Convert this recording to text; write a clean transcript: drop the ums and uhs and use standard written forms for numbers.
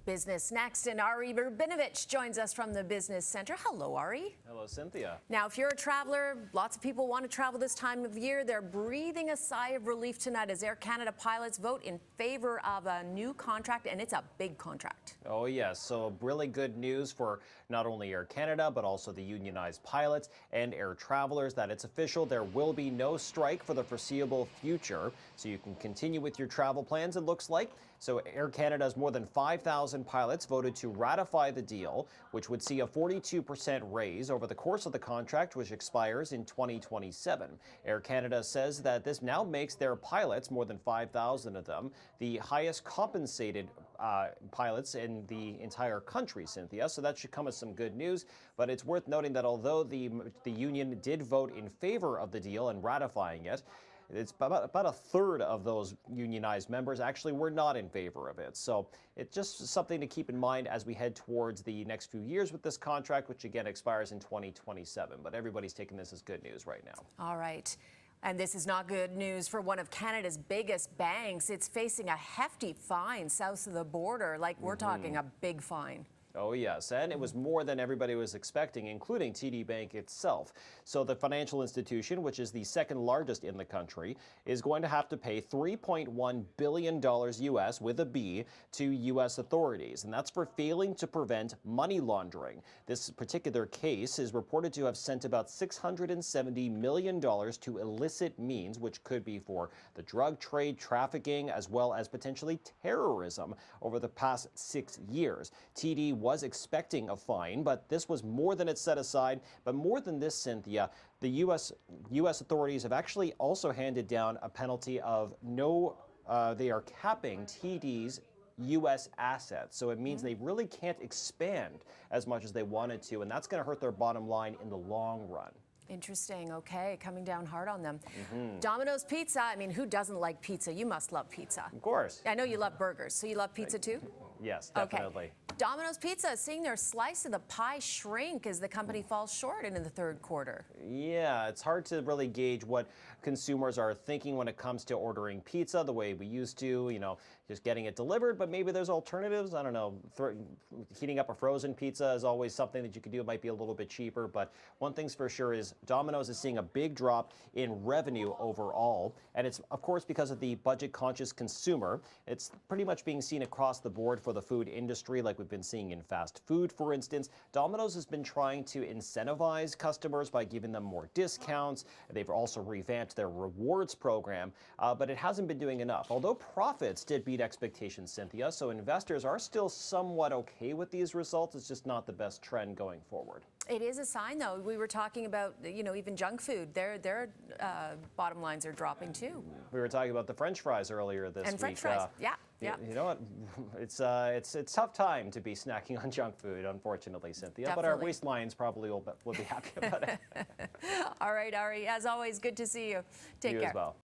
Business next, and Ari Rabinovitch joins us from the Business Center. Hello, Ari. Hello, Cynthia. Now, if you're a traveler, lots of people want to travel this time of year. They're breathing a sigh of relief tonight as Air Canada pilots vote in favor of a new contract, and it's a big contract. Oh, yes. So really good news for not only Air Canada, but also the unionized pilots and air travelers that it's official. There will be no strike for the foreseeable future, so you can continue with your travel plans, it looks like. So Air Canada's more than 5,000 pilots voted to ratify the deal, which would see a 42% raise over the course of the contract, which expires in 2027. Air Canada says that this now makes their pilots, more than 5,000 of them, the highest compensated pilots in the entire country, Cynthia. So that should come as some good news. But it's worth noting that although the union did vote in favor of the deal and ratifying it, it's about a third of those unionized members actually were not in favor of it. So it's just something to keep in mind as we head towards the next few years with this contract, which again expires in 2027. But everybody's taking this as good news right now. All right. And this is not good news for one of Canada's biggest banks. It's facing a hefty fine south of the border. Like, we're talking a big fine. Oh, yes, and it was more than everybody was expecting, including TD Bank itself. So the financial institution, which is the second largest in the country, is going to have to pay $3.1 billion US, with a B, to U.S. authorities, and that's for failing to prevent money laundering. This particular case is reported to have sent about $670 million to illicit means, which could be for the drug trade, trafficking, as well as potentially terrorism over the past 6 years. TD was expecting a fine, but this was more than it set aside. But more than this, Cynthia, the U.S. authorities have actually also handed down a penalty of they are capping TD's U.S. assets. So it means they really can't expand as much as they wanted to, and that's going to hurt their bottom line in the long run. Interesting. Okay, coming down hard on them. Domino's Pizza. I mean, who doesn't like pizza? You must love pizza. Of course. I know you love burgers, so you love pizza too? Yes, definitely. Okay. Domino's Pizza is seeing their slice of the pie shrink as the company falls short in the third quarter. Yeah, it's hard to really gauge what consumers are thinking when it comes to ordering pizza the way we used to, just getting it delivered. But maybe there's alternatives. I don't know. Heating up a frozen pizza is always something that you could do. It might be a little bit cheaper. But one thing's for sure is Domino's is seeing a big drop in revenue overall. And it's, of course, because of the budget-conscious consumer. It's pretty much being seen across the board for the food industry, like we've been seeing in fast food, for instance. Domino's has been trying to incentivize customers by giving them more discounts. They've also revamped their rewards program, but it hasn't been doing enough. Although profits did beat expectations, Cynthia, so investors are still somewhat okay with these results. It's just not the best trend going forward. It is a sign, though. We were talking about, even junk food. Their bottom lines are dropping too. We were talking about the French fries earlier this week. And French fries, yeah. You know what? It's a tough time to be snacking on junk food, unfortunately, Cynthia. Definitely. But our waistlines probably will be happy about it. All right, Ari. As always, good to see you. Take care. You as well.